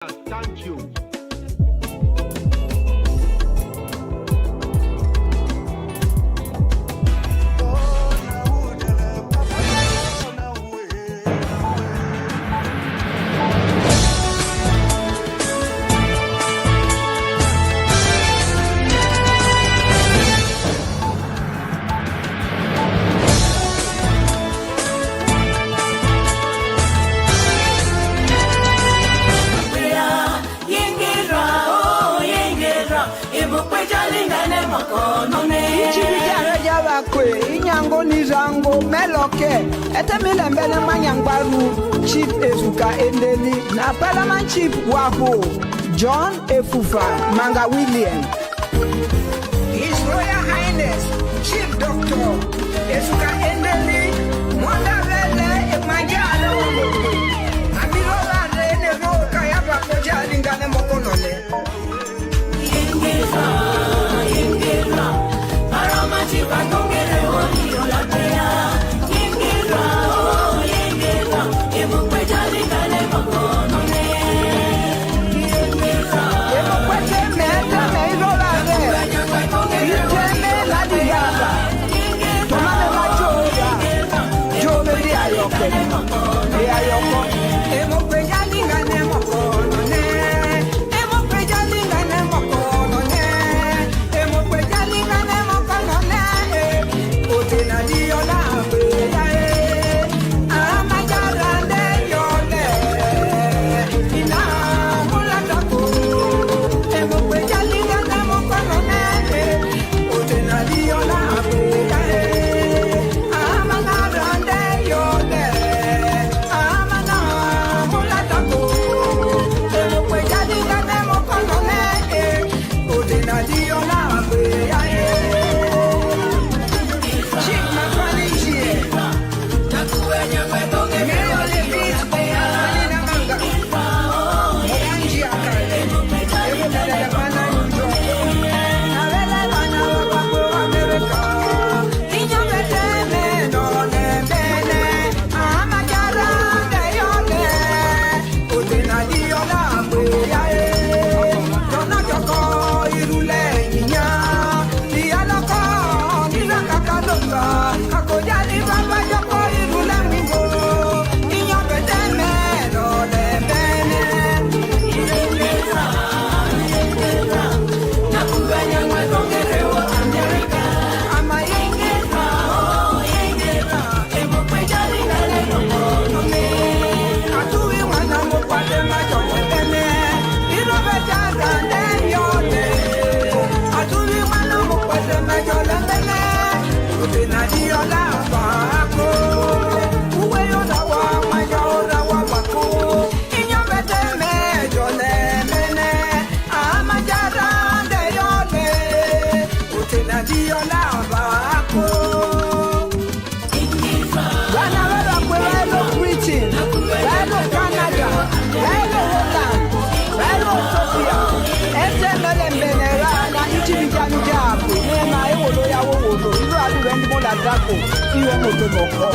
Thank you. Inyango nizango meloke etemile mbele manyangbaru chief esuka endeli na parliament chief waho John Efufa Manga William. His Royal Highness Chief Doctor Esuka endeli mwanda vele majalo amirola rene roka yaba koja lingane mokonole yengeza aramachi bakongere oni olatea yengeza yengeza emukweja lingane mokonole yengeza emukweja meta meirola re yiteme la diaba tomame machoya jobe di ayoke emukweja lingane mokonole emukweja lingane mokonole emukweja lingane mokonole otena diola beya amajarande yole ina mulatako emukweja lingane mokonole otena diola beya amajarande yole amana mulatako emukweja lingane mokonole otena diola beya Chief Mafaniji Nakuenya Wetonge Meo Levit Alina Manga Oranji Akale Evo Dada Pana Njo Navele Pana Wapango Amerika Inyo Beteme None Bene Amajara Deyole Utena Diola Mweya Dona Joko Irule Ninya Dialoko Nina Kakalonga Kakojali Baba Joko Irule Mingo Inyo Beteme None Bene Yengeza Yengeza Nakubenya Mwetongere wa Amerika Ama Yengeza Yengeza Emukweja Lingane Mokonole Atui Wana Mukwate Majone Bene Irobeja Rande Yole Atui Wana Mukwate Majone Bene Utena Diola Bako Uwe Yoda Wa Majola Wa Bako Inyo Beteme Jole Bene Amajara De Yole Utena Diola Bako Wana Wela Kwelo Britain Welo Canada Welo Holland Welo Ethiopia Etemele Mbenera na Ichibijani Jabu Nema Ewolo ya Wolo Iru Adu Wendi Mola Dako Iwe Moto Moko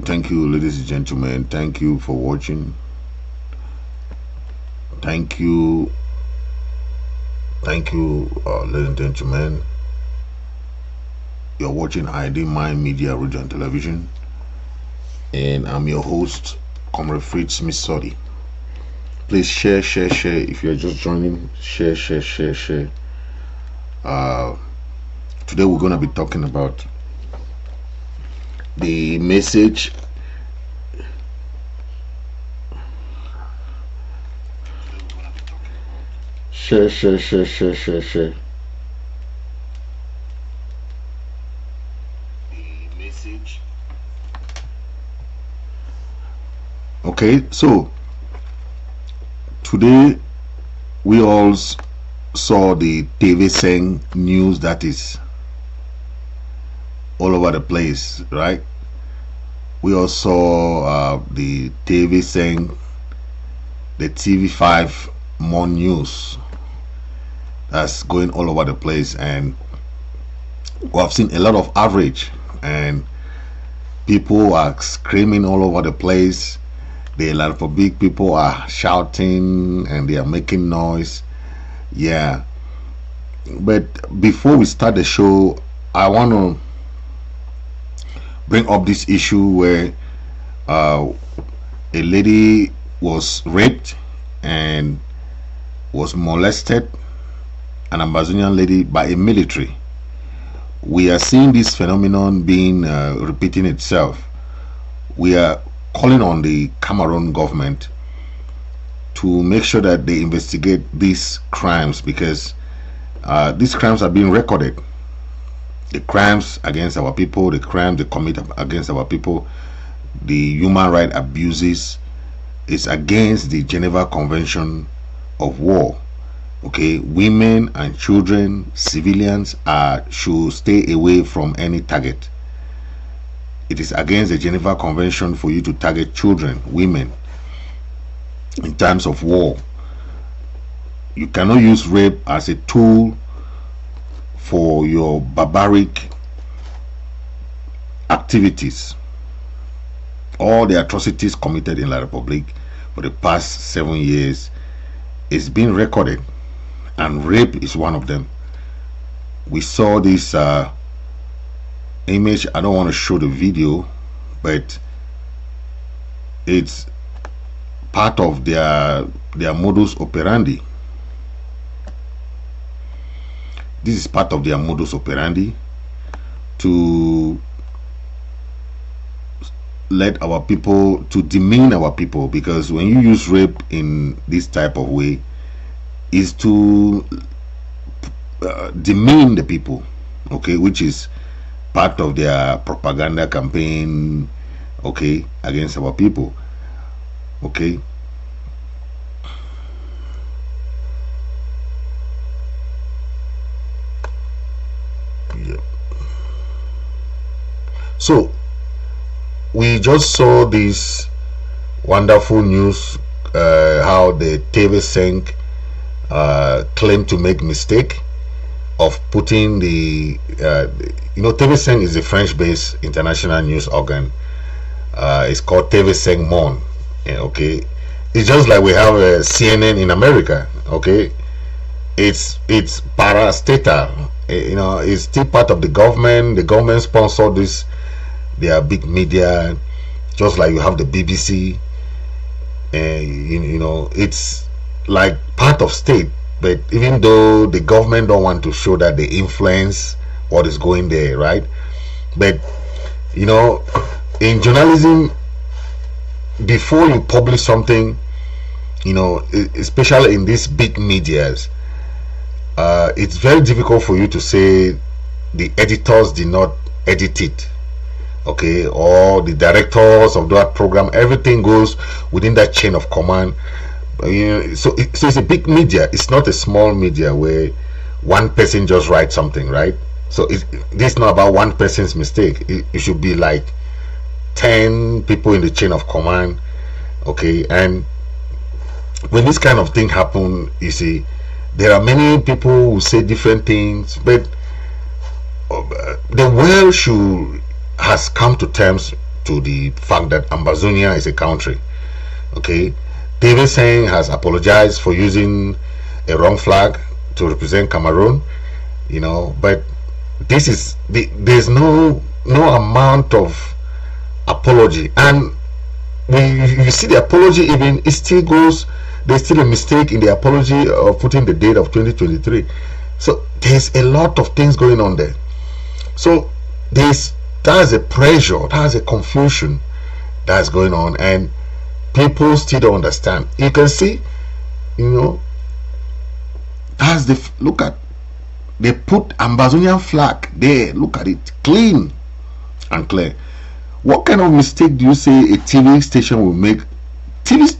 Thank you, ladies and gentlemen. Thank you for watching. Thank you, ladies and gentlemen. You're watching IMM Media Radio and Television, and I'm your host, Comrade Fritz Misodi. Please share. If you're just joining, share. Today we're gonna be talking about the message share. The message. Okay, so today we all saw the TV news that is all over the place, right? We also saw the TV saying the TV5 more news that's going all over the place, and we have seen a lot of outrage and people are screaming all over the place. The lot of big people are shouting and they are making noise. Yeah, but before we start the show, I want to bring up this issue where a lady was raped and was molested, an Ambazonian lady, by a military. We are seeing this phenomenon being repeating itself. We are calling on the Cameroon government to make sure that they investigate these crimes, because these crimes are being recorded. The crimes against our people, the crime they commit against our people, the human rights abuses, is against the Geneva Convention of War. Okay, women and children, civilians should stay away from any target. It is against the Geneva Convention for you to target children, women, in times of war. You cannot use rape as a tool for your barbaric activities. All the atrocities committed in La Republic for the past 7 years is being recorded, and rape is one of them. We saw this image. I don't want to show the video, but it's part of their modus operandi. This is part of their modus operandi to let our people, to demean our people, because when you use rape in this type of way, is to demean the people, okay, which is part of their propaganda campaign, okay, against our people, okay. Yeah. So we just saw this wonderful news, how the TV5 claimed to make mistake of putting the TV5 is a French-based international news organ. It's called TV5 Monde. Okay, it's just like we have a CNN in America. Okay, it's parastatal. It's still part of the government. The government sponsored this. They are big media, just like you have the BBC. It's like part of state. But even though the government don't want to show that they influence what is going there, right? But in journalism, before you publish something, especially in these big medias, it's very difficult for you to say the editors did not edit it, okay, or the directors of that program. Everything goes within that chain of command. So it's a big media. It's not a small media where one person just writes something, right? So this is not about one person's mistake. It should be like 10 people in the chain of command, okay. And when this kind of thing happen, you see, there are many people who say different things, but the world has come to terms to the fact that Ambazonia is a country, okay. TV5 has apologized for using a wrong flag to represent Cameroon, but there's no amount of apology. And when you see the apology, even it still goes, there's still a mistake in the apology of putting the date of 2023. So there's a lot of things going on there. So there's a pressure, there's a confusion that's going on, and people still don't understand. You can see, that's look at, they put Ambazonian flag there. Look at it, clean and clear. What kind of mistake do you say a TV station will make? TV,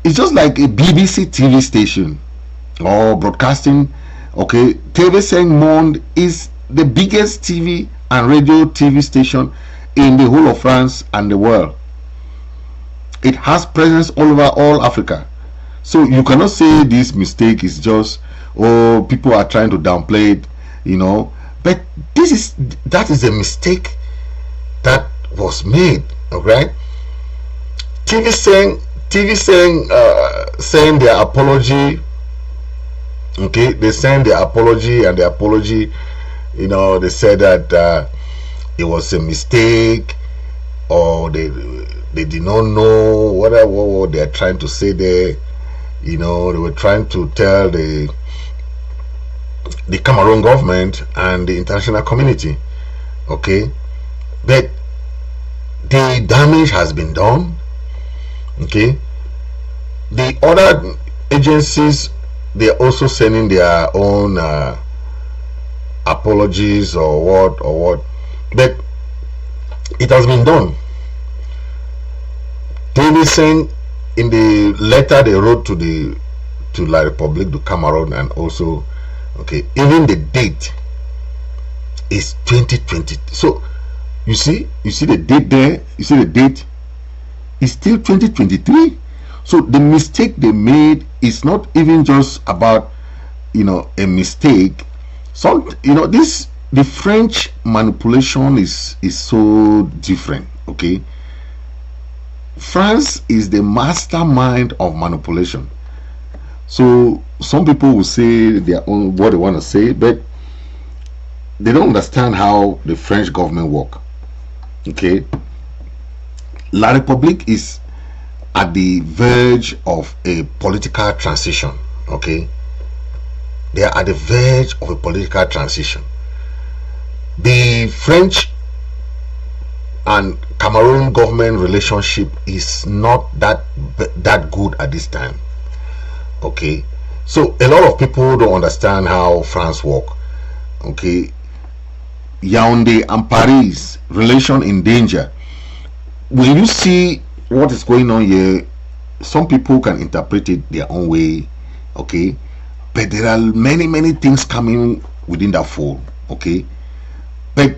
it's just like a BBC TV station or broadcasting, okay. TV5 Monde is the biggest TV and radio TV station in the whole of France and the world. It has presence all over all Africa. So you cannot say this mistake is just, oh, people are trying to downplay it, but that is a mistake that was made, okay. TV5 saying their apology, okay. They send their apology, and the apology, they said that it was a mistake, or they did not know what they are trying to say there. They were trying to tell the Cameroon government and the international community, okay. But the damage has been done, okay. The other agencies, they are also sending their own apologies or what, but it has been done. TV5, in the letter they wrote to La Republic, to Cameroon, and also, okay, even the date is 2020. So you see the date there. You see the date is still 2023. So the mistake they made is not even just about a mistake. So the French manipulation is so different, okay. France is the mastermind of manipulation. So some people will say their own what they want to say, but they don't understand how the French government work, okay. La Republique is at the verge of a political transition, okay. They are at the verge of a political transition. The French and Cameroon government relationship is not that good at this time. Okay, so a lot of people don't understand how France work. Okay, Yaoundé and Paris relation in danger. When you see what is going on here, some people can interpret it their own way. Okay, but there are many things coming within that fold. Okay, but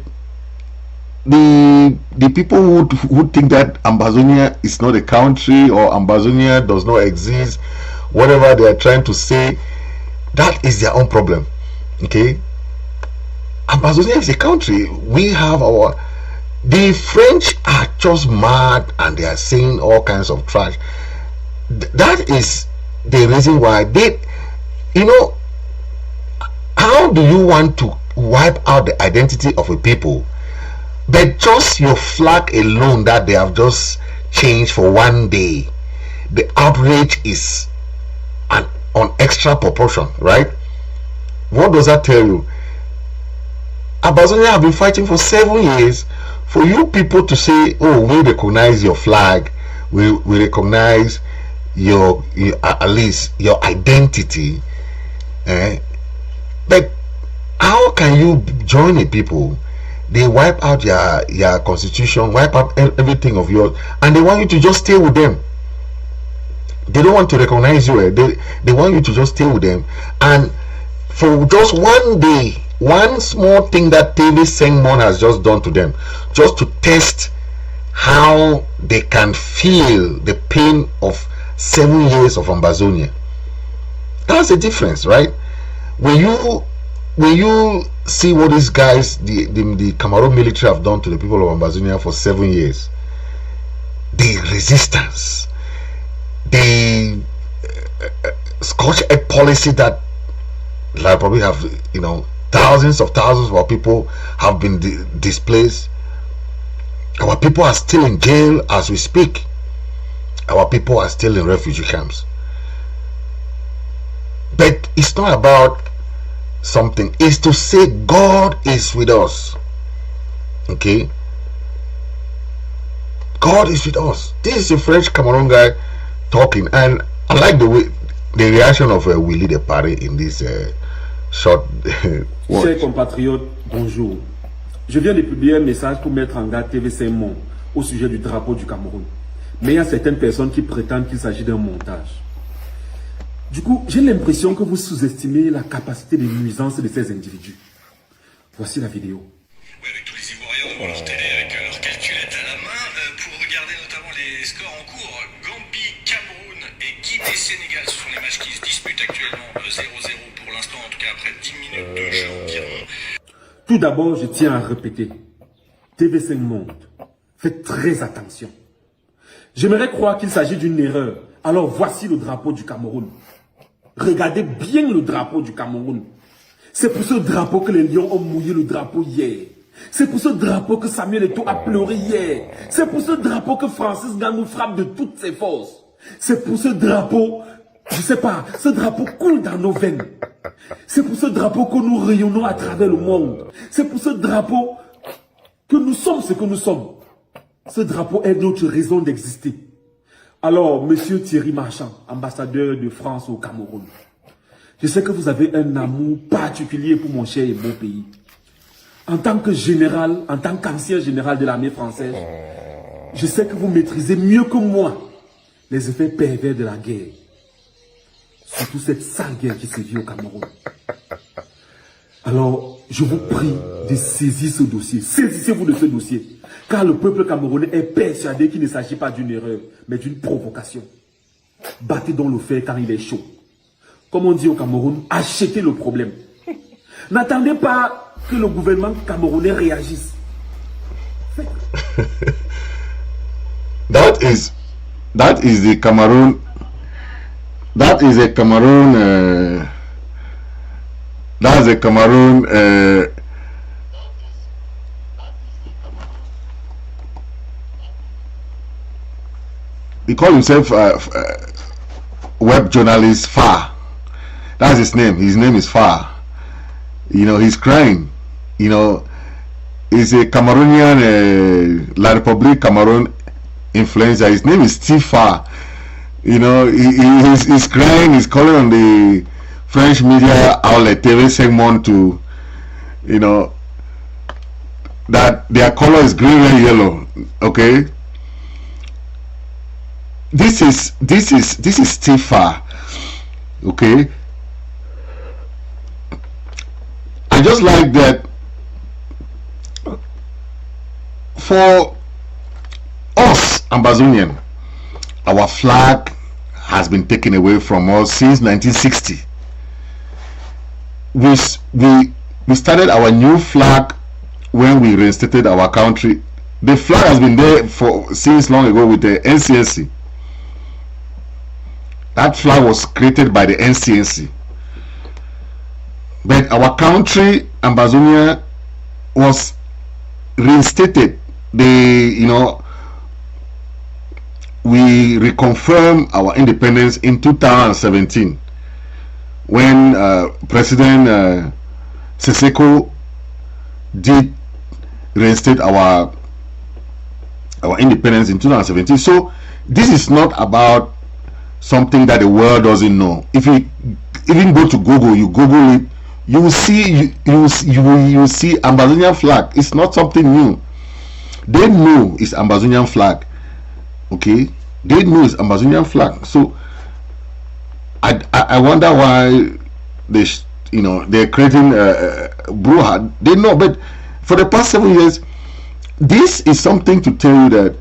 the people who think that Ambazonia is not a country or Ambazonia does not exist, whatever they are trying to say, that is their own problem. Okay, Ambazonia is a country. We have the French are just mad and they are saying all kinds of trash. That is the reason why they, how do you want to wipe out the identity of a people, but just your flag alone that they have just changed for one day, the outrage is on extra proportion, right? What does that tell you? Ambazonia have been fighting for 7 years. For you people to say, oh, we recognize your flag, we recognize your at least your identity, but how can you join the people? They wipe out your constitution, wipe out everything of yours, and they want you to just stay with them. They don't want to recognize you. They want you to just stay with them, and for just one day, one small thing that TV Sengmon has just done to them, just to test how they can feel the pain of 7 years of Ambazonia. That's the difference, right? When you see what these guys, the Cameroon military have done to the people of Ambazonia for 7 years, the resistance, the Scotch egg policy that probably have, thousands of people have been displaced. Our people are still in jail as we speak. Our people are still in refugee camps. But it's not about something. It's to say God is with us. Okay? God is with us. This is a French Cameroon guy talking, and I like the reaction of Willy de Paris in this short Chers compatriotes, bonjour. Je viens de publier un message pour mettre en garde TV Saint-Mont au sujet du drapeau du Cameroun. Mais il y a certaines personnes qui prétendent qu'il s'agit d'un montage. Du coup, j'ai l'impression que vous sous-estimez la capacité de nuisance de ces individus. Voici la vidéo. Oui, avec tous les Ivoiriens devant leur télé avec leur calculette à la main pour regarder notamment les scores en cours. Gambie, Cameroun et Guinée-Sénégal, ce sont les matchs qui se disputent actuellement 0-0 pour l'instant, en tout cas après 10 minutes de jeu environ. Tout d'abord, je tiens à répéter, TV5 Monde, faites très attention. J'aimerais croire qu'il s'agit d'une erreur. Alors voici le drapeau du Cameroun. Regardez bien le drapeau du Cameroun. C'est pour ce drapeau que les Lions ont mouillé le drapeau hier. C'est pour ce drapeau que Samuel Eto'o a pleuré hier. C'est pour ce drapeau que Francis Ngannou frappe de toutes ses forces. C'est pour ce drapeau, je sais pas, ce drapeau coule dans nos veines. C'est pour ce drapeau que nous rayonnons à travers le monde. C'est pour ce drapeau que nous sommes ce que nous sommes. Ce drapeau est notre raison d'exister. Alors, monsieur Thierry Marchand, ambassadeur de France au Cameroun, je sais que vous avez un amour particulier pour mon cher et beau pays. En tant que général, en tant qu'ancien général de l'armée française, je sais que vous maîtrisez mieux que moi les effets pervers de la guerre. Surtout cette sale guerre qui sévit au Cameroun. Alors, je vous prie de saisir ce dossier. Saisissez-vous de ce dossier. Car le peuple camerounais est persuadé qu'il ne s'agit pas d'une erreur, mais d'une provocation. Battez donc le fer quand il est chaud. Comme on dit au Cameroun, achetez le problème. N'attendez pas que le gouvernement camerounais réagisse. That is the Cameroon. That is a Cameroon. That's a Cameroon. He called himself web journalist Far. That's his name. His name is Far. He's crying. He's a Cameroonian La République Cameroon influencer. His name is Tifa. You know, he's crying. He's calling on the French media outlet TV segment to, you know, that their color is green and yellow. Okay, this is Tifa. Okay, I just like that. For us, Ambazonian, our flag has been taken away from us since 1960. We started our new flag when we reinstated our country. The flag has been there since long ago with the NCNC. That flag was created by the NCNC. But our country, Ambazonia, was reinstated. We reconfirmed our independence in 2017 when President Siseko did reinstate our independence in 2017. So this is not about something that the world doesn't know. If you even go to Google, you Google it, you will see Ambazonian flag. It's not something new. They know it's Ambazonian flag. Okay, they know it's Ambazonian flag. So I wonder why they're creating brouhaha. They know, but for the past 7 years, this is something to tell you that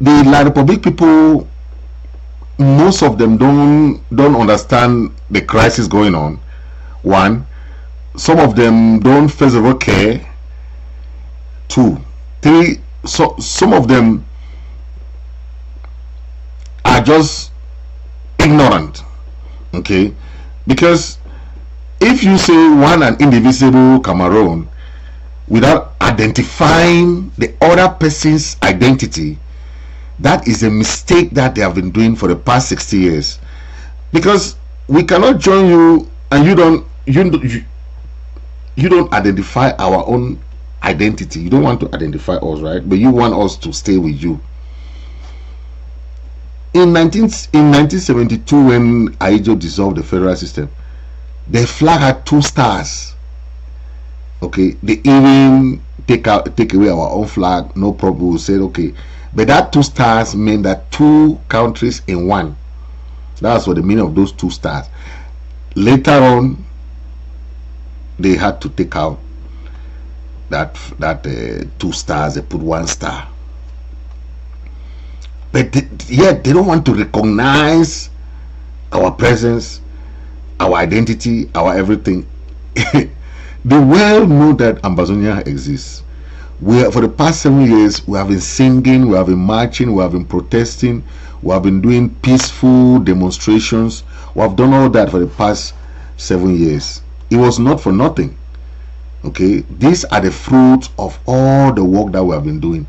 the La Republic people, most of them don't understand the crisis going on. One, some of them don't first of all care. Two, three, so some of them are just ignorant. Okay, because if you say one and indivisible Cameroon without identifying the other person's identity, that is a mistake that they have been doing for the past 60 years. Because we cannot join you and you don't identify our own identity. You don't want to identify us, right? But you want us to stay with you. In 1972, when Aijo dissolved the federal system, the flag had 2 stars. Okay, they even take away our own flag, no problem. We said okay, but that 2 stars meant that 2 countries in one. That's what the meaning of those 2 stars. Later on, they had to take out that 2 stars. They put 1 star. But yet they don't want to recognize our presence, our identity, our everything. They well know that Ambazonia exists. For the past 7 years, we have been singing, we have been marching, we have been protesting, we have been doing peaceful demonstrations. We have done all that for the past 7 years. It was not for nothing. Okay, these are the fruits of all the work that we have been doing,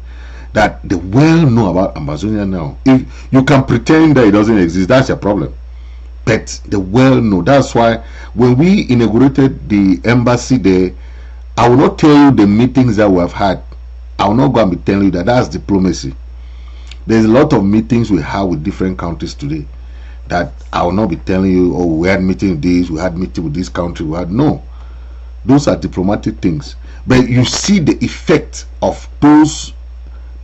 that they well know about Ambazonia now. If you can pretend that it doesn't exist, that's your problem. But they well know. That's why when we inaugurated the embassy there, I will not tell you the meetings that we have had. I will not go and be telling you that. That's diplomacy. There's a lot of meetings we have with different countries today that I will not be telling you, oh, we had meeting with this, we had meeting with this country, we had no. Those are diplomatic things. But you see the effect of those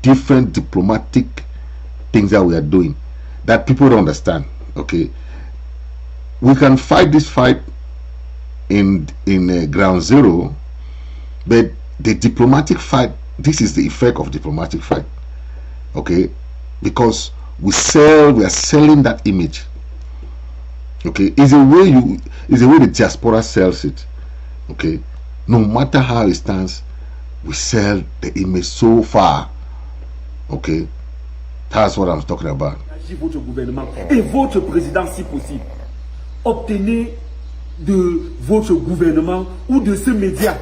different diplomatic things that we are doing that people don't understand. Okay, we can fight this fight in ground zero, but the diplomatic fight, this is the effect of diplomatic fight. Okay, because we are selling that image. Okay, it's a way the diaspora sells it. Okay, no matter how it stands, we sell the image so far. Okay, that's what I'm talking about. Votre gouvernement et votre président si possible. Obtenez de votre gouvernement ou de ce média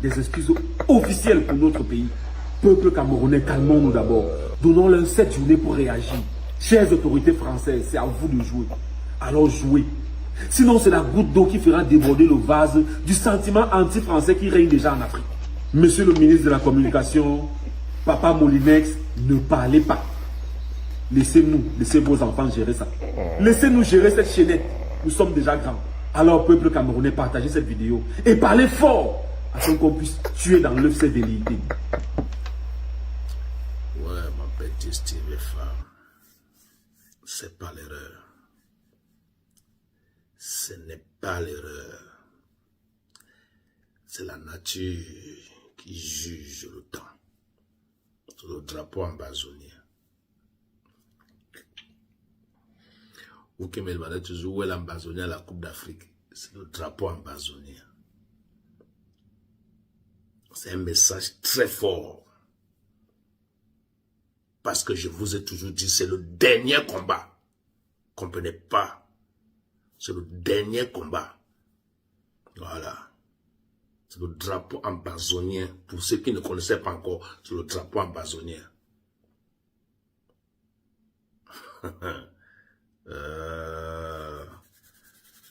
des excuses officielles pour notre pays. Peuple camerounais, calmons-nous d'abord. Donnons-leur 7 journées pour réagir. Chères autorités françaises, c'est à vous de jouer. Alors jouez. Sinon, c'est la goutte d'eau qui fera déborder le vase du sentiment anti-français qui règne déjà en Afrique. Monsieur le ministre de la Communication, Papa Molinex, ne parlez pas. Laissez-nous, laissez vos enfants gérer ça. Laissez-nous gérer cette chaînette. Nous sommes déjà grands. Alors, peuple camerounais, partagez cette vidéo et parlez fort afin qu'on puisse tuer dans l'œuf ces velléités. Ouais, mon petit Steve femme, c'est pas l'erreur. Ce n'est pas l'erreur. C'est la nature qui juge le temps. C'est le drapeau ambazonien. Vous qui me demandez toujours où est l'Ambazonien à la Coupe d'Afrique, c'est le drapeau ambazonien. C'est un message très fort. Parce que je vous ai toujours dit, c'est le dernier combat. Comprenez pas. C'est le dernier combat. Voilà. C'est le drapeau ambazonien. Pour ceux qui ne connaissaient pas encore, c'est le drapeau ambazonien.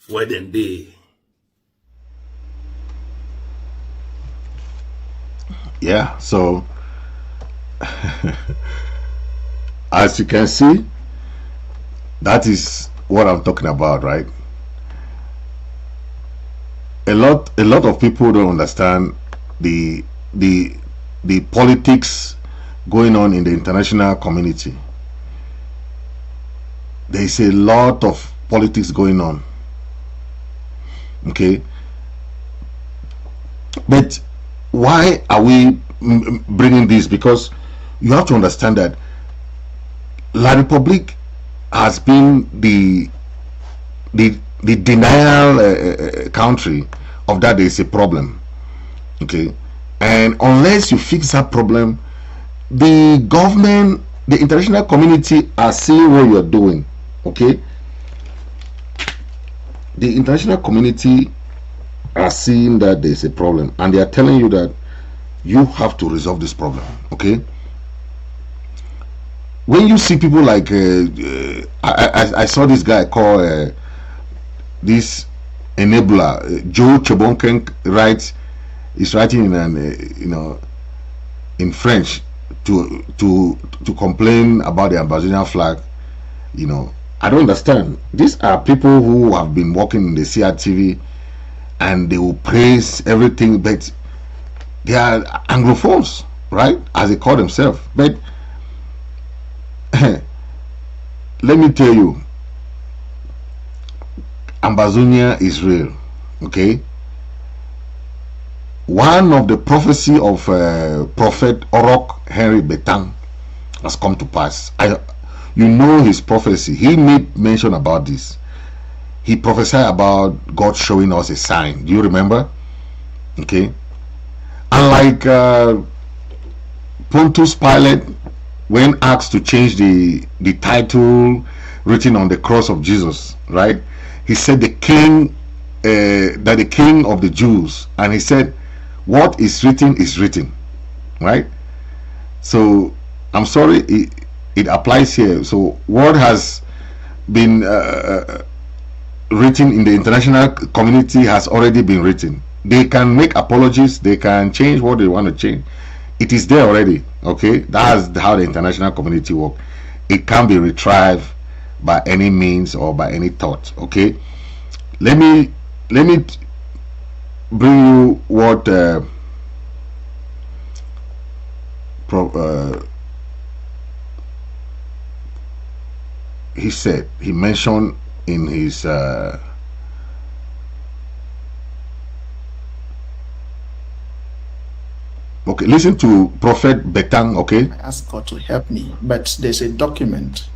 Wedding day. Yeah, so as you can see, that is what I'm talking about, right? A lot of people don't understand the politics going on in the international community. There is a lot of politics going on, okay? But why are we bringing this? Because you have to understand that La Republic has been the denial country of that there is a problem, okay? And unless you fix that problem, the government, the international community are seeing what you are doing, okay? The international community are seeing that there is a problem, and they are telling you that you have to resolve this problem, okay? When you see people like I saw this guy called this enabler Joe Chebonken is writing in in French to complain about the Ambazonian flag. I don't understand. These are people who have been working in the CRTV, and they will praise everything, but they are Anglophones, right, as they call themselves. But let me tell you, Ambazonia is real, okay? One of the prophecy of Prophet Orok Henry Betang has come to pass. You know his prophecy. He made mention about this. He prophesied about God showing us a sign. Do you remember? Okay. Unlike Pontius Pilate, when asked to change the title written on the cross of Jesus, right? He said the king, that the king of the Jews, and he said, what is written, right? So I'm sorry, it applies here. So what has been written in the international community has already been written. They can make apologies, they can change what they want to change. It is there already, okay? That's how the international community works. It can be retrieved by any means or by any thought, okay? Let me bring you what he said. He mentioned in his okay, listen to Prophet Betang, okay? I asked God to help me, but there's a document.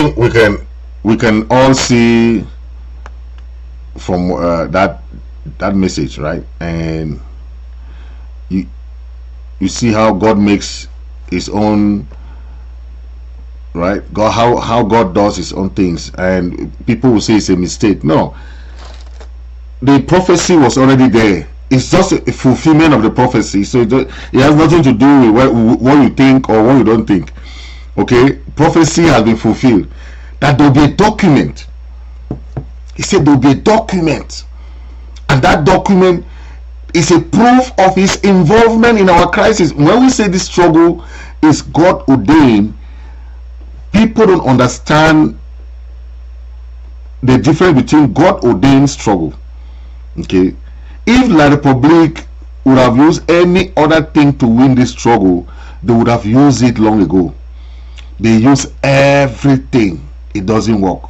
think we can all see from that message, right? And you see how God makes his own, right? God, how God does his own things, and people will say it's a mistake. No, the prophecy was already there. It's just a fulfillment of the prophecy. So it has nothing to do with what you think or what you don't think. Okay, prophecy has been fulfilled. That there will be a document. He said there will be a document, and that document is a proof of his involvement in our crisis. When we say this struggle is God ordained, people don't understand the difference between God ordained struggle. Okay, if La Republic would have used any other thing to win this struggle, they would have used it long ago. They use everything. It doesn't work.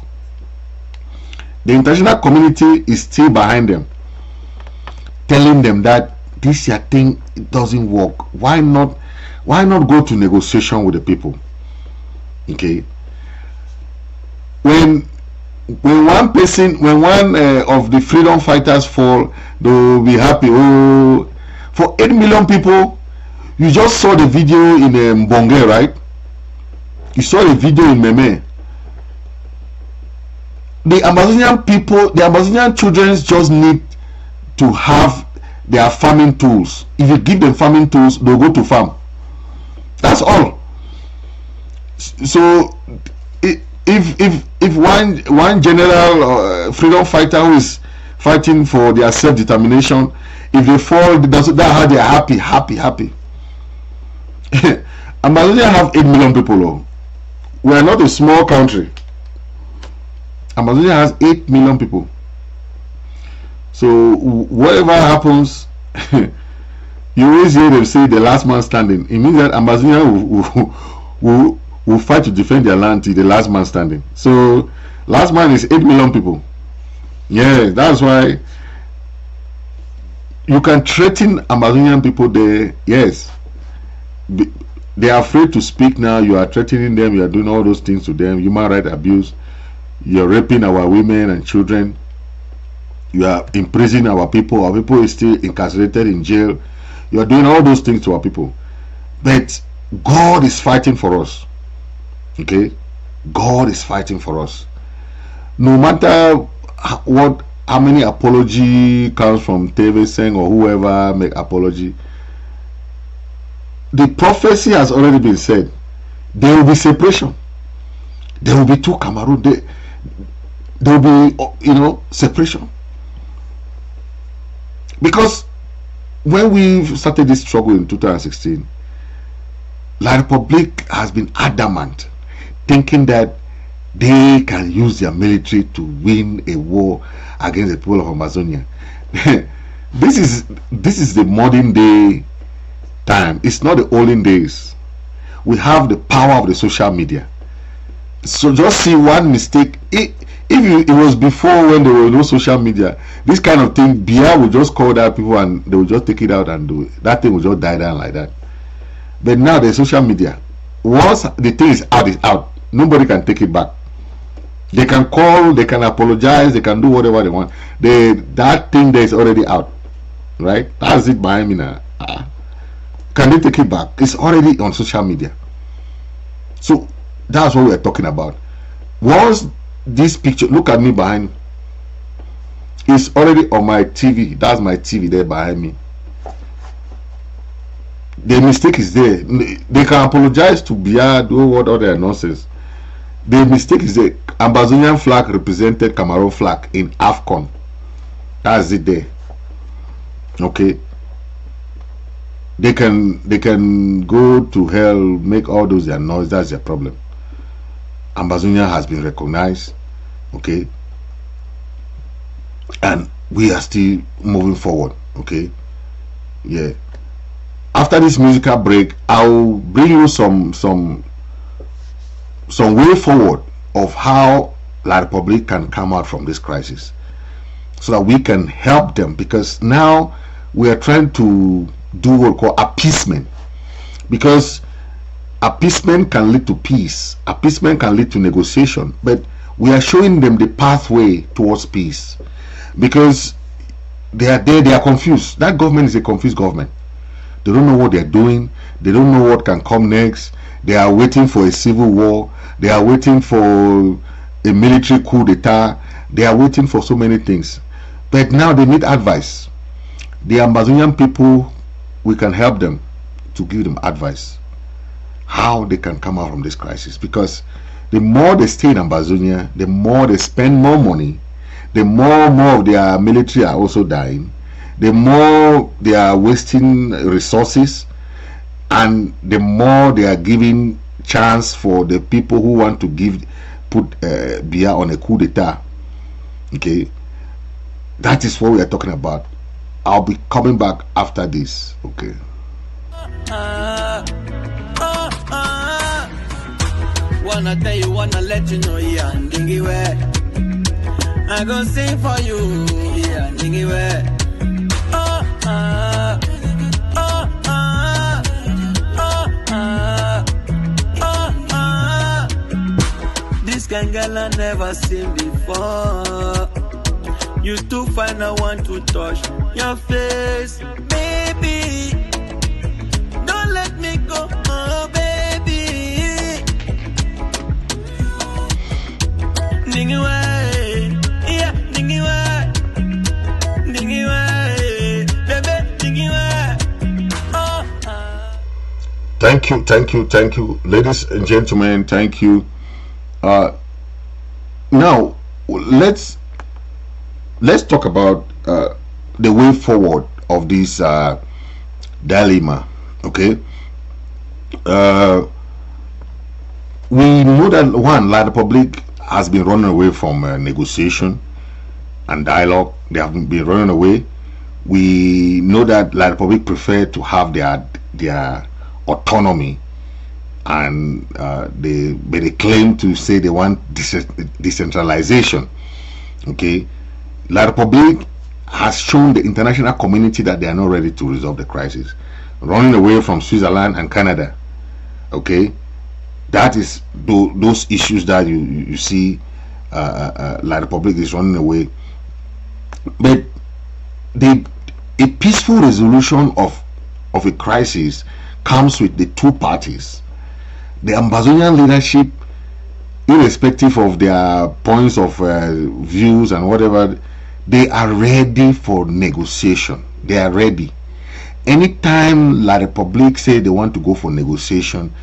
The international community is still behind them, telling them that this your thing, it doesn't work. Why not go to negotiation with the people? Okay, when one of the freedom fighters fall, they will be happy. Oh, for 8 million people, you just saw the video in Mbonge, right? You saw the video in Meme. The Ambazonian people, the Ambazonian children just need to have their farming tools. If you give them farming tools, they'll go to farm. That's all. So if one general freedom fighter who is fighting for their self-determination, if they fall, that's how they are happy. Ambazonia have 8 million people. Oh. We are not a small country. Ambazonia has 8 million people. So whatever happens, you always hear them say the last man standing. It means that Ambazonia will fight to defend their land till the last man standing. So last man is 8 million people. Yeah, that's why you can threaten Ambazonian people there. Yes, they are afraid to speak now. You are threatening them. You are doing all those things to them. Human rights abuse. You are raping our women and children. You are imprisoning our people. Our people is still incarcerated in jail. You are doing all those things to our people. But God is fighting for us. Okay, God is fighting for us. No matter how many apology comes from TV Seng or whoever make apology, the prophecy has already been said. There will be separation. There will be two Cameroon. There will be, separation. Because when we started this struggle in 2016, La Republic has been adamant, thinking that they can use their military to win a war against the people of Amazonia. This is the modern day time. It's not the olden days. We have the power of the social media. So just see one mistake. If it was before, when there was no social media, this kind of thing, Bia would just call that people and they will just take it out and do it. That thing will just die down like that. But now the social media, once the thing is out, it's out. Nobody can take it back. They can call, they can apologize, they can do whatever they want. That thing there is already out, right? That's it behind me now. Can they take it back? It's already on social media. So that's what we're talking about. Once this picture, look at me behind, it's already on my TV. That's my TV there behind me. The mistake is there. They can apologize to Bia, do what other nonsense. The mistake is there. Ambazonian flag represented Cameroon flag in AFCON. That's it there. Okay. They can go to hell, make all those their noise. That's their problem. Ambazonia has been recognized. Okay. And we are still moving forward. Okay. Yeah. After this musical break, I'll bring you some way forward of how La Republic can come out from this crisis, so that we can help them, because now we are trying to do what we call appeasement, because appeasement can lead to peace. Appeasement can lead to negotiation. But we are showing them the pathway towards peace, because they are there, they are confused. That government is a confused government. They don't know what they're doing. They don't know what can come next. They are waiting for a civil war. They are waiting for a military coup d'etat. They are waiting for so many things. But now they need advice. The Ambazonian people, we can help them to give them advice how they can come out from this crisis, because the more they stay in Ambazonia, the more they spend more money, the more of their military are also dying, the more they are wasting resources, and the more they are giving chance for the people who want to put Biya on a coup d'etat. Okay, that is what we are talking about. I'll be coming back after this. Okay. Wanna tell you, wanna let you know, yeah, dingy way. I go sing for you, yeah, dingy way. This kind girl I never seen before. You too fine, I want to touch your face, baby. Don't let me go, oh baby. Dingy way, yeah, dingy way, dingy way, baby, dingy way. Thank you, ladies and gentlemen. Thank you. Now let's talk about the way forward of this dilemma. Okay, we know that La Republic has been running away from negotiation and dialogue. They have been running away. We know that La Republic prefer to have their autonomy, and they claim to say they want decentralization. Okay, La Republic has shown the international community that they are not ready to resolve the crisis, running away from Switzerland and Canada. Okay, that is those issues that you see. La Republic is running away, but a peaceful resolution of a crisis comes with the two parties. The Ambazonian leadership, irrespective of their points of views and whatever, they are ready for negotiation. They are ready. Anytime La Republic say they want to go for negotiation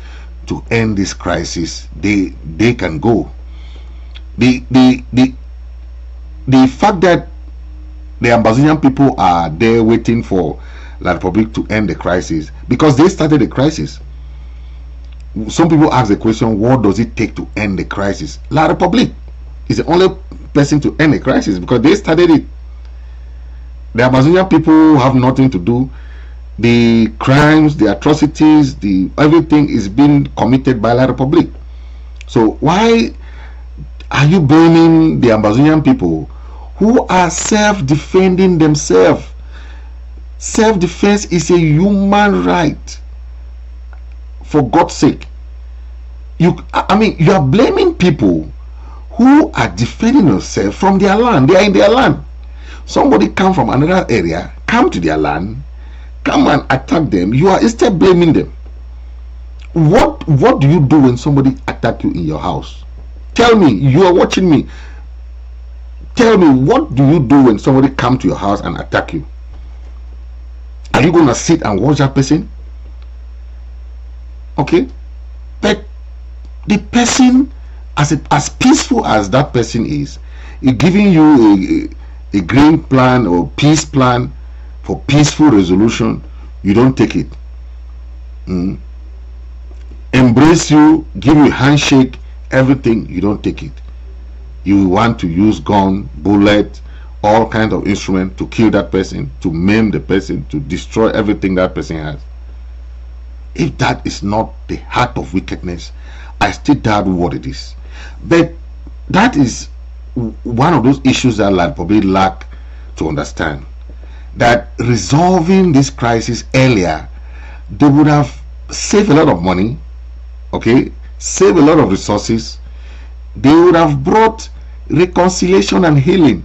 to end this crisis, they can go. The fact that the Ambazonian people are there waiting for La Republic to end the crisis, because they started the crisis. Some people ask the question, what does it take to end the crisis? La Republic is the only person to end the crisis, because they started it. The Ambazonian people have nothing to do. The crimes, the atrocities, everything is being committed by La Republic. So why are you blaming the Ambazonian people who are self-defending themselves? Self-defense is a human right, for God's sake. You are blaming people who are defending themselves from their land. They are in their land. Somebody come from another area, come to their land, come and attack them. You are instead blaming them. What do you do when somebody attack you in your house? Tell me, you are watching me. Tell me, what do you do when somebody come to your house and attack you? Are you going to sit and watch that person? Okay, but the person, as peaceful as that person is giving you a green plan or peace plan for peaceful resolution, you don't take it. Embrace you, give you a handshake, everything, you don't take it. You want to use gun, bullet, all kinds of instruments to kill that person, to maim the person, to destroy everything that person has. If that is not the heart of wickedness, I still doubt what it is. But that is one of those issues that La Republic lack to understand. That resolving this crisis earlier, they would have saved a lot of money, okay, save a lot of resources. They would have brought reconciliation and healing.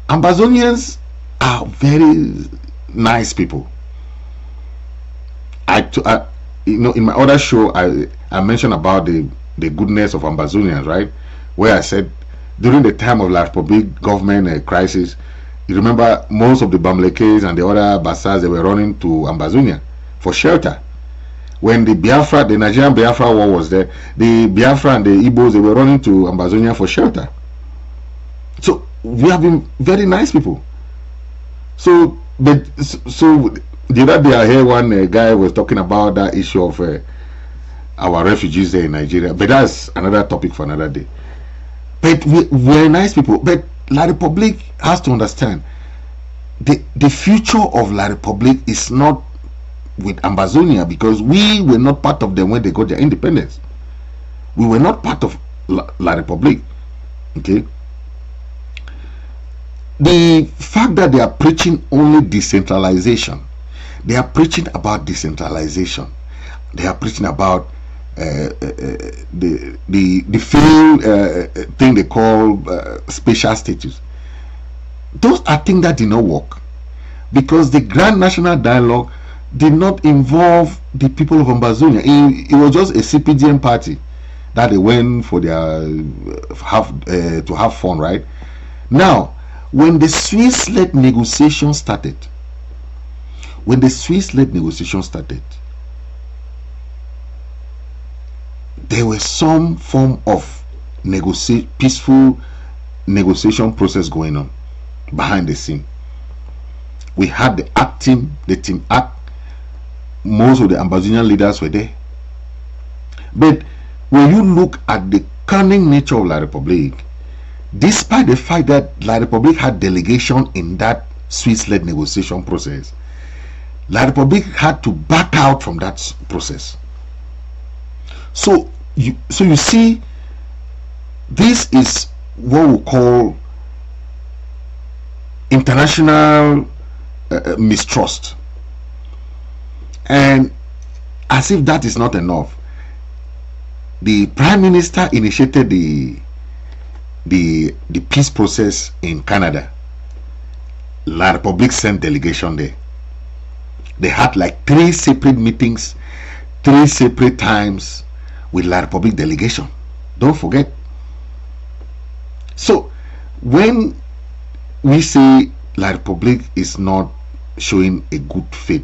Ambazonians are very nice people. You know, in my other show, I mentioned about the goodness of Ambazonians, right? Where I said during the time of La Republic government crisis, you remember most of the Bamlekes and the other Bassas, they were running to Ambazonia for shelter. When the Nigerian Biafra war was there, the Biafra and the Igbos, they were running to Ambazonia for shelter. So we have been very nice people. So the other day I heard one guy was talking about that issue of our refugees there in Nigeria, but that's another topic for another day. But we're nice people. But La Republic has to understand the future of La Republic is not with Ambazonia, because we were not part of them when they got their independence. We were not part of La Republic. Okay. The fact that they are preaching only decentralization, they are preaching about decentralization, they are preaching about the failed thing they call special status. Those are things that did not work, because the Grand National Dialogue did not involve the people of Ambazonia. It was just a CPDM party that they went for their to have fun, right? Now, when the Swiss-led negotiation started, there was some form of peaceful negotiation process going on behind the scene. We had the team act. Most of the Ambazonian leaders were there. But when you look at the cunning nature of La Republic, despite the fact that La Republic had delegation in that Swiss-led negotiation process, La Republic had to back out from that process. So you see, this is what we call international mistrust. And as if that is not enough, the Prime Minister initiated the peace process in Canada. La Republic sent delegation there. They had like 3 separate meetings, 3 separate times with La Republic delegation. Don't forget. So when we say La Republic is not showing a good faith,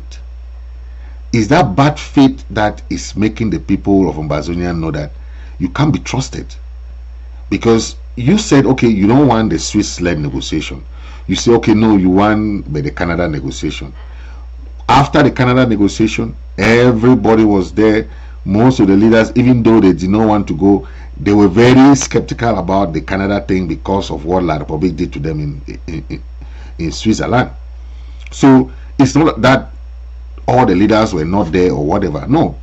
is that bad faith that is making the people of Ambazonia know that you can't be trusted? Because you said, okay, you don't want the Swiss-led negotiation. You say, okay, no, you want the Canada negotiation. After the Canada negotiation, everybody was there. Most of the leaders, even though they did not want to go, they were very skeptical about the Canada thing because of what La Republic did to them in Switzerland. So it's not that all the leaders were not there or whatever. No,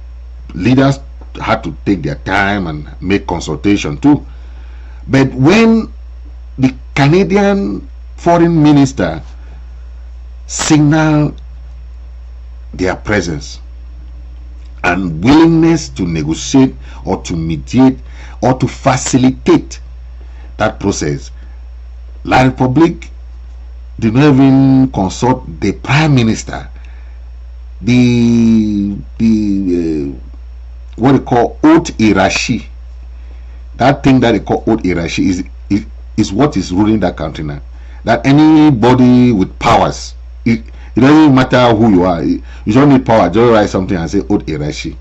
leaders had to take their time and make consultation too. But when the Canadian foreign minister signaled their presence and willingness to negotiate or to mediate or to facilitate that process, La Republic did not even consult the Prime Minister. The what they call haute hiérarchie, that thing that they call haute hiérarchie is what is ruling that country now. That anybody with powers, it doesn't matter who you are, you don't need power, just write something and say haute hiérarchie,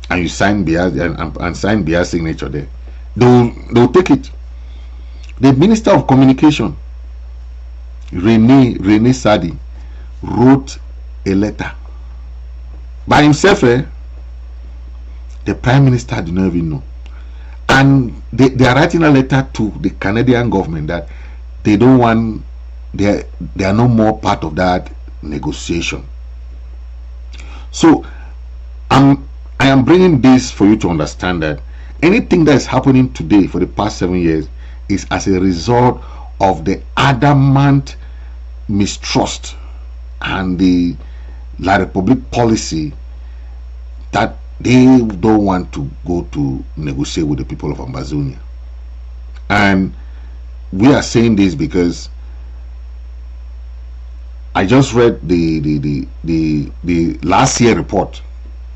and you sign and sign Bia's signature there. They'll take it. The Minister of Communication, René Sadi, wrote a letter by himself. The Prime Minister did not even know, and they are writing a letter to the Canadian government that they don't want, they are no more part of that negotiation. So I am bringing this for you to understand that anything that is happening today for the past 7 years is as a result of the adamant mistrust and the La Republic policy that they don't want to go to negotiate with the people of Ambazonia. And we are saying this because I just read the last year report,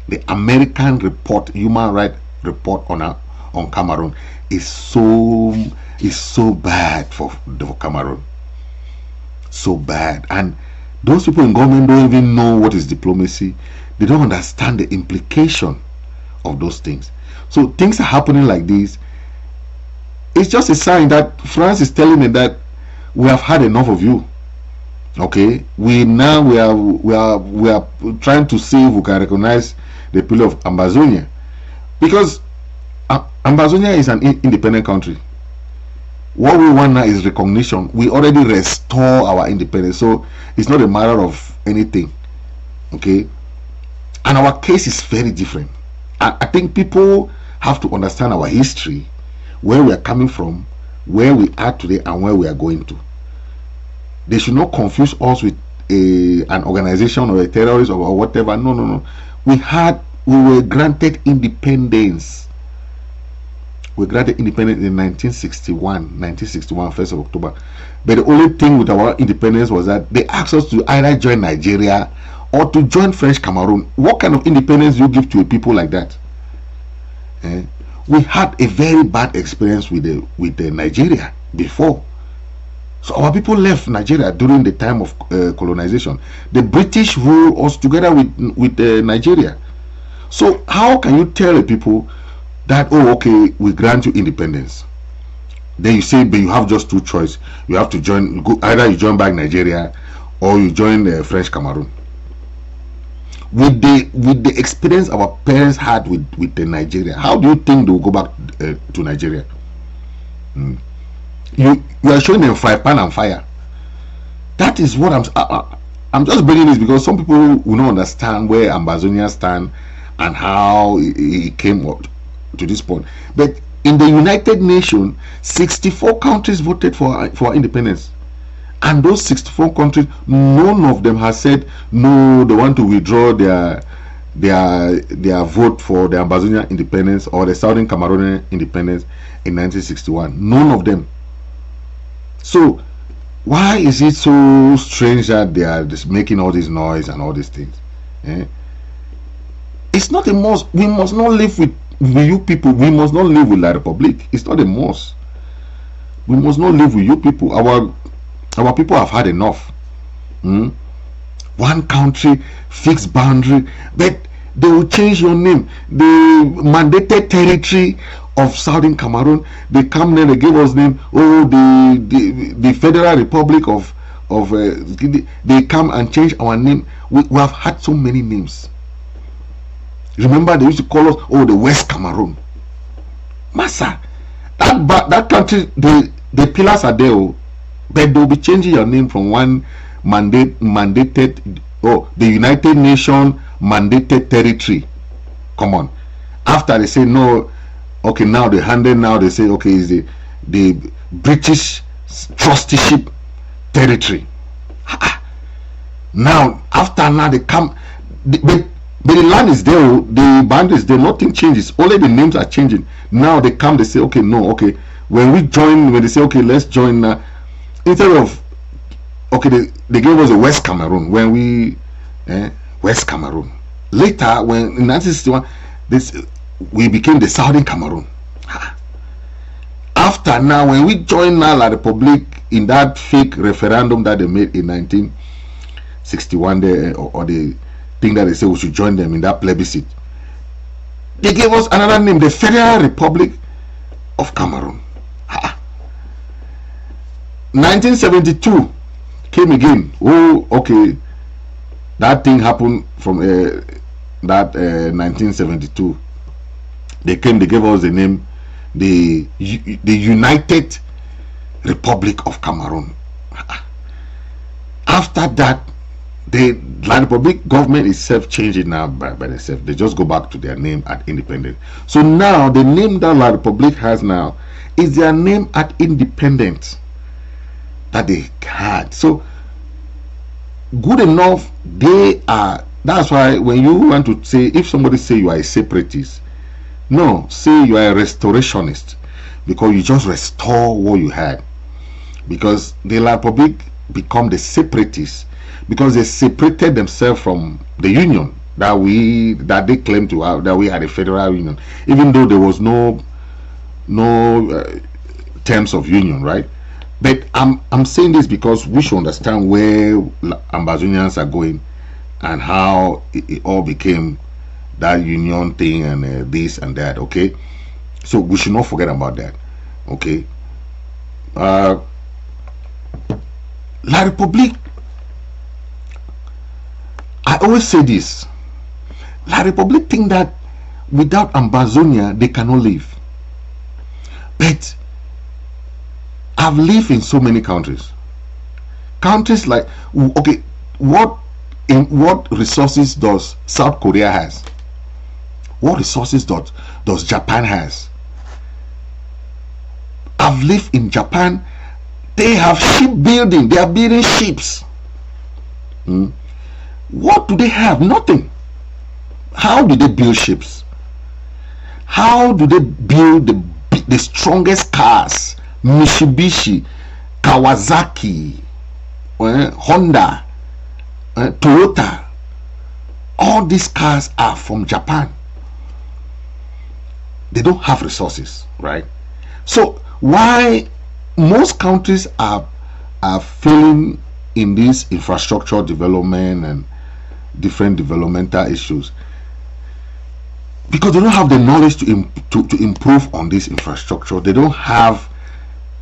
the American report, human rights report on Cameroon is so bad for Cameroon, so bad. And those people in government don't even know what is diplomacy. They don't understand the implication of those things. So things are happening like this. It's just a sign that France is telling me that we have had enough of you. Okay, we are trying to see if we can recognize the people of Ambazonia, because Ambazonia is an independent country. What we want now is recognition. We already restore our independence, so it's not a matter of anything. Okay, and our case is very different. I think people have to understand our history, where we are coming from, where we are today, and where we are going to. They should not confuse us with an organization or a terrorist or whatever. No. We were granted independence. We granted independence in 1961, 1st of October. But the only thing with our independence was that they asked us to either join Nigeria or to join French Cameroon. What kind of independence do you give to a people like that? We had a very bad experience with Nigeria before. So our people left Nigeria during the time of colonization. The British ruled us together with Nigeria. So how can you tell the people that, oh, okay, we grant you independence? Then you say, but you have just two choices. You have to join, either you join back Nigeria or you join French Cameroon. With the experience our parents had with Nigeria, how do you think they will go back to Nigeria? You are showing them fry pan and fire. That is what I'm just bringing this because some people will not understand where Ambazonia stand and how it came up to this point. But in the United Nations, 64 countries voted for independence, and those 64 countries, none of them has said no, they want to withdraw their vote for the Ambazonian independence or the Southern Cameroonian independence in 1961. None of them. So why is it so strange that they are just making all this noise and all these things? It's not a must. We must not live with you people. We must not live with La Republic. It's not a must. We must not live with you people. Our people have had enough. One country, fixed boundary, but they will change your name. The mandated territory of Southern Cameroon, they come there, they give us name. Oh, the Federal Republic of they come and change our name. We have had so many names. Remember, they used to call us, oh, the West Cameroon. Massa, that country, the pillars are there, but they'll be changing your name from one mandated, the United Nations mandated territory. Come on. After they say no, okay, now they handle, now they say okay, is the British trusteeship territory. Now after now they come, but the land is there, the boundaries there, nothing changes, only the names are changing. Now they come, they say okay, no, okay, when we join, when they say okay, let's join, instead of okay, they gave us a West Cameroon when we West Cameroon. Later, when in 1961, we became the Southern Cameroon. After now, when we joined now La Republic in that fake referendum that they made in 1961, or the thing that they say we should join them in that plebiscite, they gave us another name, the Federal Republic of Cameroon. 1972 came again. Oh, okay, that thing happened from that 1972. They came, they gave us the name, the United Republic of Cameroon. After that, the La Republic government itself changed it now by themselves. They just go back to their name at independence. So now the name that La Republic has now is their name at independence that they had. So good enough, they are that's why when you want to say, if somebody say you are a separatist, no, say you are a restorationist, because you just restore what you had. Because the Republic become the separatists because they separated themselves from the union that they claim to have, that we had a federal union, even though there was no terms of union, right? But I'm saying this because we should understand where Ambazonians are going and how it all became that union thing and this and that. Okay, so we should not forget about that. Okay. La Republique, I always say this, La Republique think that without Ambazonia they cannot live. But I've lived in so many countries like, okay, what resources does South Korea has? What resources does Japan has? I've lived in Japan. They have shipbuilding. They are building ships. What do they have? Nothing. How do they build ships? How do they build the strongest cars? Mitsubishi, Kawasaki, Honda, Toyota. All these cars are from Japan. They don't have resources, right? So why most countries are failing in this infrastructure development and different developmental issues? Because they don't have the knowledge to improve on this infrastructure. They don't have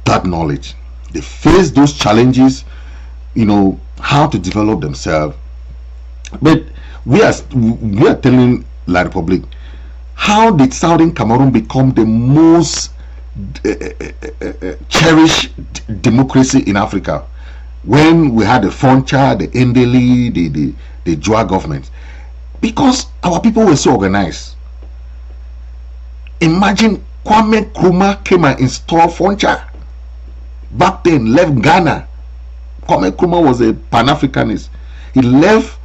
that knowledge. They face those challenges, how to develop themselves. But we are telling La Republique, how did Southern Cameroon become the most cherished democracy in Africa when we had the Foncha, the Ndeli, the Joa government? Because our people were so organized. Imagine Kwame Nkrumah came and installed Foncha. Back then, left Ghana. Kwame Nkrumah was a Pan-Africanist. He left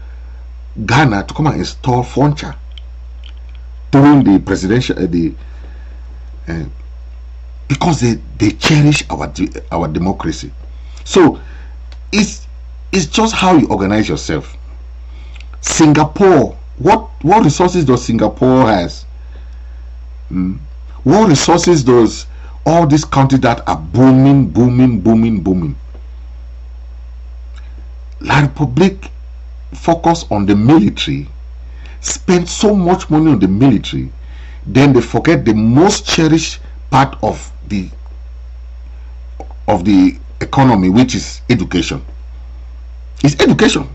Ghana to come and install Foncha during the presidential because they cherish our democracy. So it's just how you organize yourself. Singapore, what resources does Singapore has? What resources does all these countries that are booming? La Republique focus on the military, spend so much money on the military, then they forget the most cherished part of the economy, which is education. It's education.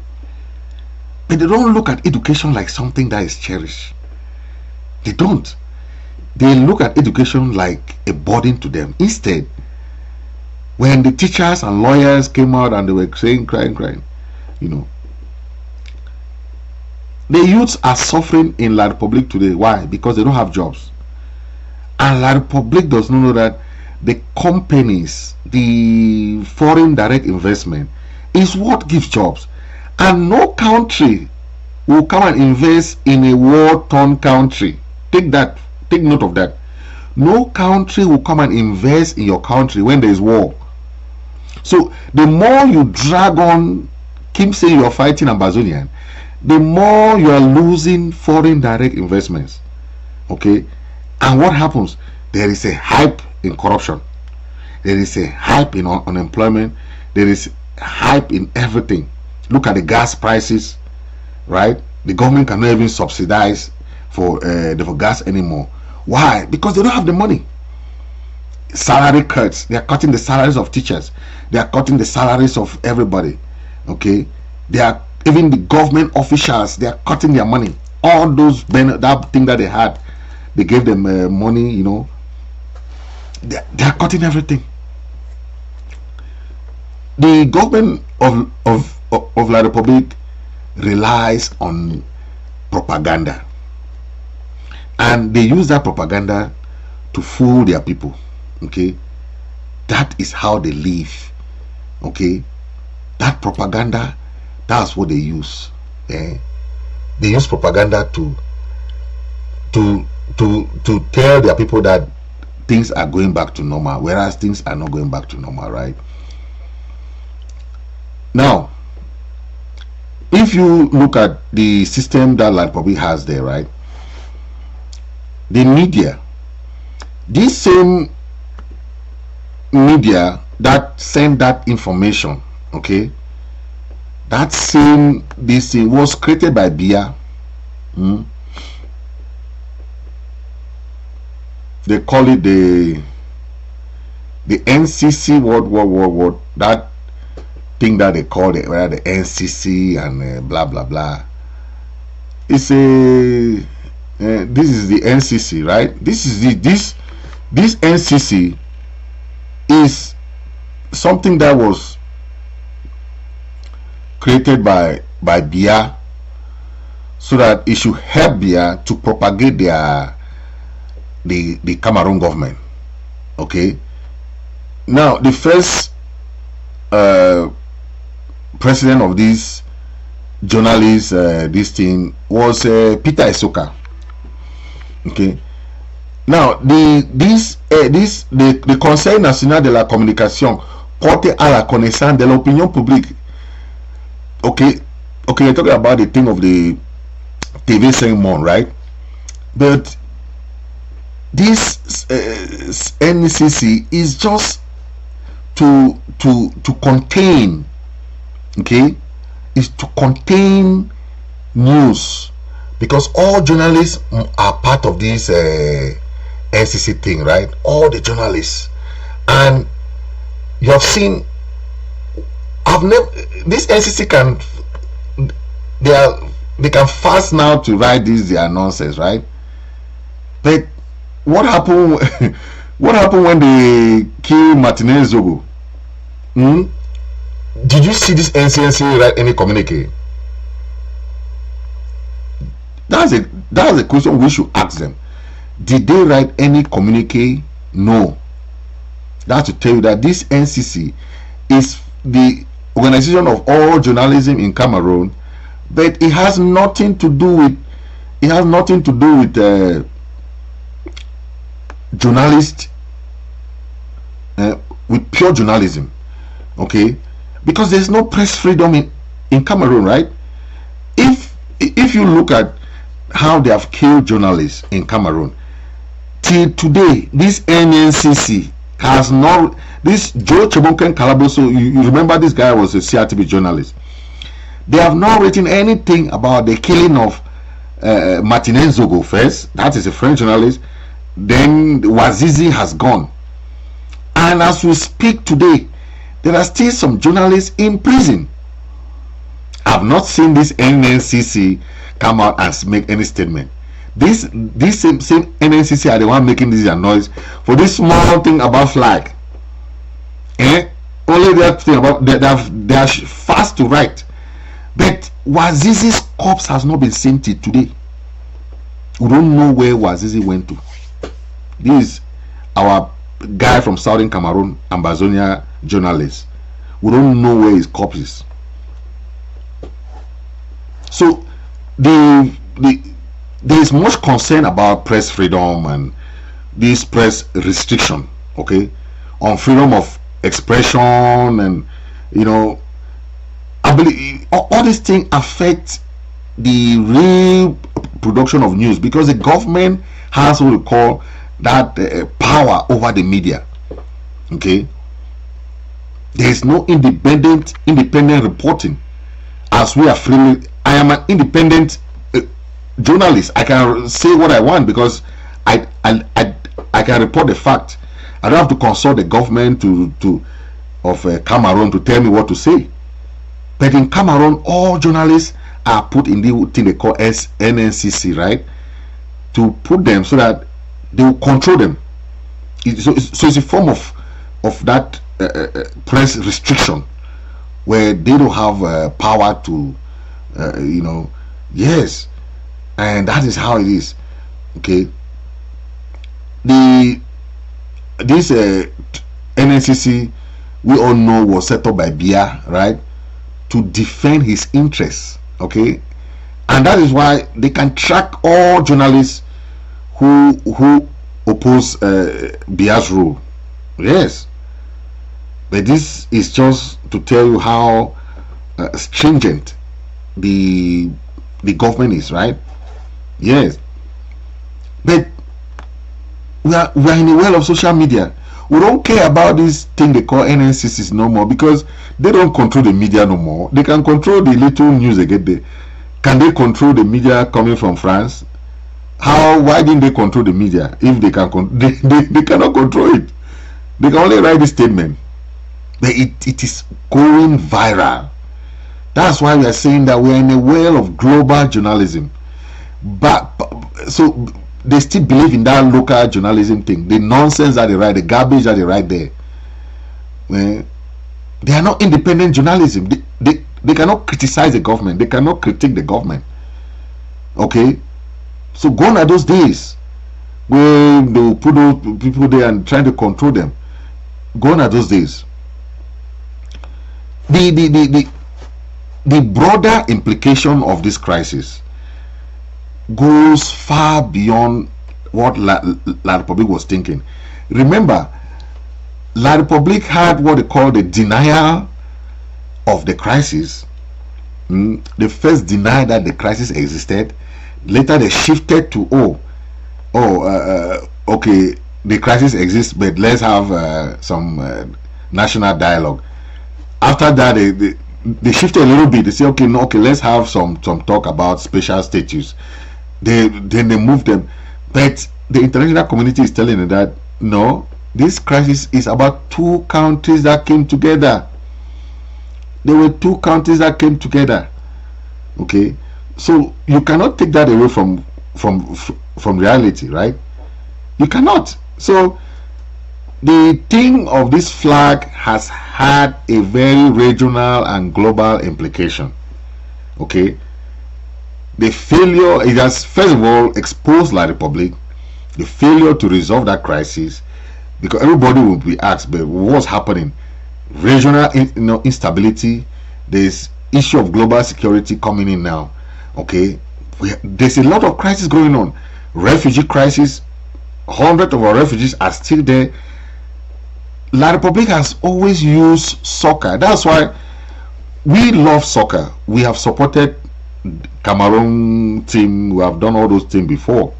But they don't look at education like something that is cherished. They don't. They look at education like a burden to them. Instead, when the teachers and lawyers came out and they were saying, crying, the youths are suffering in La Republique today. Why? Because they don't have jobs. And La Republique does not know that the companies, the foreign direct investment is what gives jobs. And no country will come and invest in a war-torn country. Take note of that. No country will come and invest in your country when there is war. So the more you drag on, keep saying you are fighting Ambazonian, the more you are losing foreign direct investments. Okay? And what happens? There is a hype in corruption. There is a hype in unemployment. There is hype in everything. Look at the gas prices, right? The government cannot even subsidize for gas anymore. Why? Because they don't have the money. Salary cuts. They are cutting the salaries of teachers. They are cutting the salaries of everybody. Okay? They are, even the government officials, they are cutting their money. All those that thing that they had, they gave them money, they are cutting everything. The government of La Republique relies on propaganda, and they use that propaganda to fool their people. Okay, that is how they live. Okay, that propaganda, that's what they use. they use propaganda to tell their people that things are going back to normal, whereas things are not going back to normal, right? Now, if you look at the system that Land Republic has there, right? The media, this same media that send that information, okay, that same this thing was created by Bia. They call it the NCC what that thing that they call it, where the NCC and blah blah blah. It's a this is the NCC, right? This is this NCC is something that was created by Bia, so that it should help Bia to propagate the Cameroon government. Okay. Now the first president of this journalist this thing was Peter Esoka. Okay. Now the Conseil national de la communication porte à la connaissance de l'opinion publique. Okay, you're talking about the thing of the TV5, right? But this NCC is just to contain, okay, is to contain news, because all journalists are part of this NCC thing, right? All the journalists, and you have seen, this NCC they can fast now to write their nonsense, right? But what happened? What happened when they killed Martinez Zogo? Did you see this NCC write any communique? That's a question we should ask them. Did they write any communique? No. That's to tell you that this NCC is the organization of all journalism in Cameroon, but it has nothing to do with journalists, with pure journalism, okay? Because there's no press freedom in Cameroon, right? If you look at how they have killed journalists in Cameroon till today, this NNCC has not. This Joe Chebonken Calaboso, you remember this guy was a CRTV journalist. They have not written anything about the killing of Martinez Zogo first. That is a French journalist. Then Wazizi has gone, and as we speak today, there are still some journalists in prison. I've not seen this NNCC come out and make any statement. This same NNCC are the one making this noise for this small thing about flag. Only that thing about they are fast to write. But Wazizi's corpse has not been seen till today. We don't know where Wazizi went to. This is our guy from Southern Cameroon, Ambazonian journalist. We don't know where his corpse is. So there is much concern about press freedom and this press restriction, okay, on freedom of expression, and I believe all these things affect the real production of news, because the government has what we call that power over the media. Okay, there is no independent reporting. As we are freely, I am an independent journalist. I can say what I want because I can report the fact. I don't have to consult the government of Cameroon to tell me what to say. But in Cameroon, all journalists are put in the thing they call NNCC, right? To put them so that they will control them. So it's a form of that press restriction, where they don't have power to, yes, and that is how it is. Okay. This NNCC, we all know, was set up by Bia, right, to defend his interests. Okay, And that is why they can track all journalists who oppose Biya's rule. Yes. But this is just to tell you how stringent the government is, right? Yes. But we are in a world of social media. We don't care about this thing they call NNCCs no more, because they don't control the media no more. They can control the little news they get there. Can they control the media coming from France? Why didn't they control the media if they can they cannot control it? They can only write the statement. But it is going viral. That's why we are saying that we are in a world of global journalism. But so they still believe in that local journalism thing, the nonsense that they write, the garbage that they write there. They are not independent journalism. They cannot criticize the government. They cannot critique the government. Okay, so gone are those days where they put those people there and trying to control them. Gone are those days. The broader implication of this crisis goes far beyond what La Republic was thinking. Remember, La Republic had what they call the denial of the crisis. They first denied that the crisis existed. Later they shifted to okay, the crisis exists, but let's have some national dialogue. After that, they shifted a little bit. They say, okay, no, okay, let's have some talk about special status. Then they moved them, but the international community is telling them that no, this crisis is about two countries that came together. There were two countries that came together. Okay, so you cannot take that away from reality, right? You cannot. So the thing of this flag has had a very regional and global implication. Okay, the failure, it has first of all exposed La Republic, the failure to resolve that crisis, because everybody will be asked, but what's happening? Regional instability, there's issue of global security coming in now. Okay, there's a lot of crisis going on. Refugee crisis, hundreds of our refugees are still there. La Republic has always used soccer. That's why we love soccer. We have supported Cameroon team. We have done all those things before.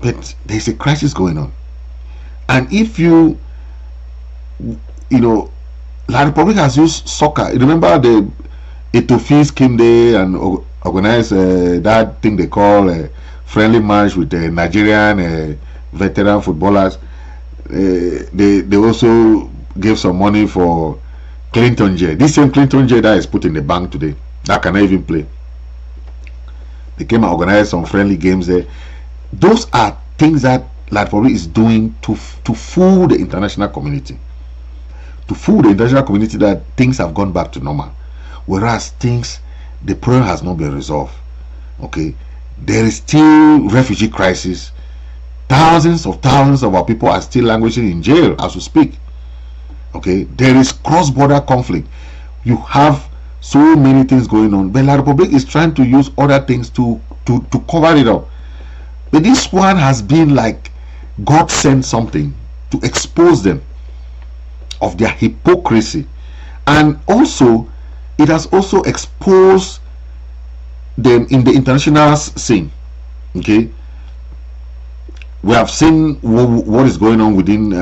But there's a crisis going on. And if you know, La Republic has used soccer. Remember the Etofies came there and organized that thing they call a friendly match with the Nigerian veteran footballers. They also gave some money for Clinton J. This same Clinton J that is put in the bank today, that cannot even play. They came and organized some friendly games there. Those are things that La Republic is doing to fool the international community. To fool the international community that things have gone back to normal. Whereas the problem has not been resolved. Okay, there is still refugee crisis. Thousands of our people are still languishing in jail as we speak. Okay, there is cross-border conflict. You have so many things going on, but La Republic is trying to use other things to cover it up. But this one has been like God sent something to expose them of their hypocrisy, and also it has also exposed them in the international scene. Okay, we have seen what is going on within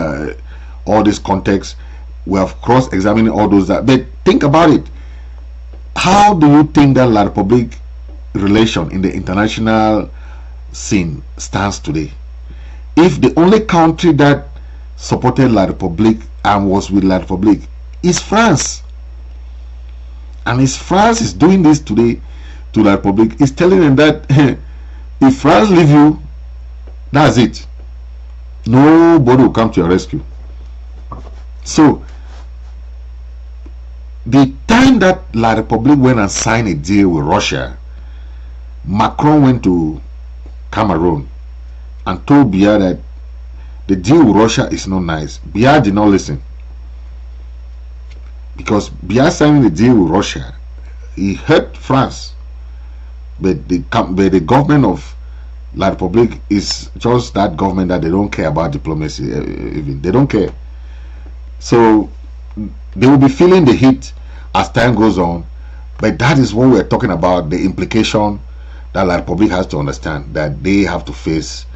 all this context. We have cross-examined all those that, but think about it. How do you think that La Republic relation in the international scene stands today? If the only country that supported La Republic and was with La Republic is France, and if France is doing this today to La Republic, is telling them that if France leave you, that's it, nobody will come to your rescue. So the time that La Republic went and signed a deal with Russia, Macron went to Cameroon and told Biya that the deal with Russia is not nice. Biya did not listen, because Biya signing the deal with Russia, he hurt France. but the government of La Republic is just that government that they don't care about diplomacy. Even they don't care. So they will be feeling the heat as time goes on. But that is what we're talking about, the implication that La Republic has to understand, that they have to face.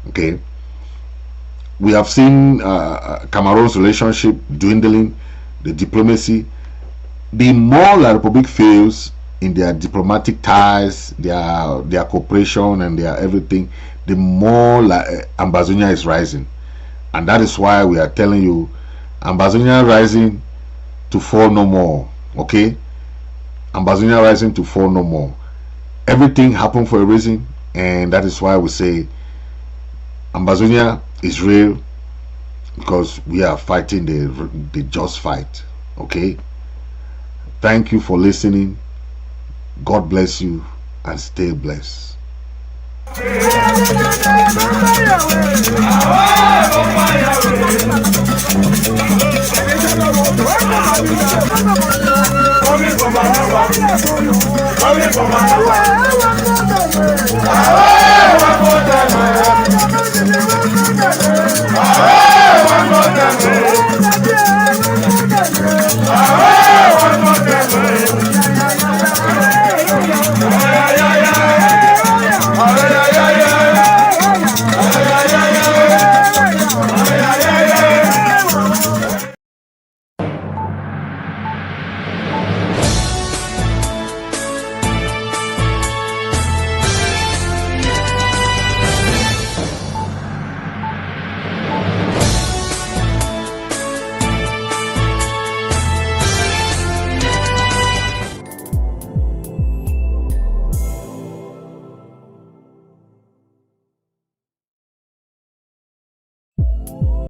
Okay, we have seen Cameroon's relationship dwindling, the diplomacy. The more La Republic fails in their diplomatic ties, their cooperation and their everything, the more Ambazonia is rising. And that is why we are telling you, Ambazonia rising to fall no more. Okay, Ambazonia rising to fall no more. Everything happened for a reason, and that is why we say Ambazonia is real, because we are fighting the just fight. Okay, thank you for listening. God bless you and stay blessed. Coming from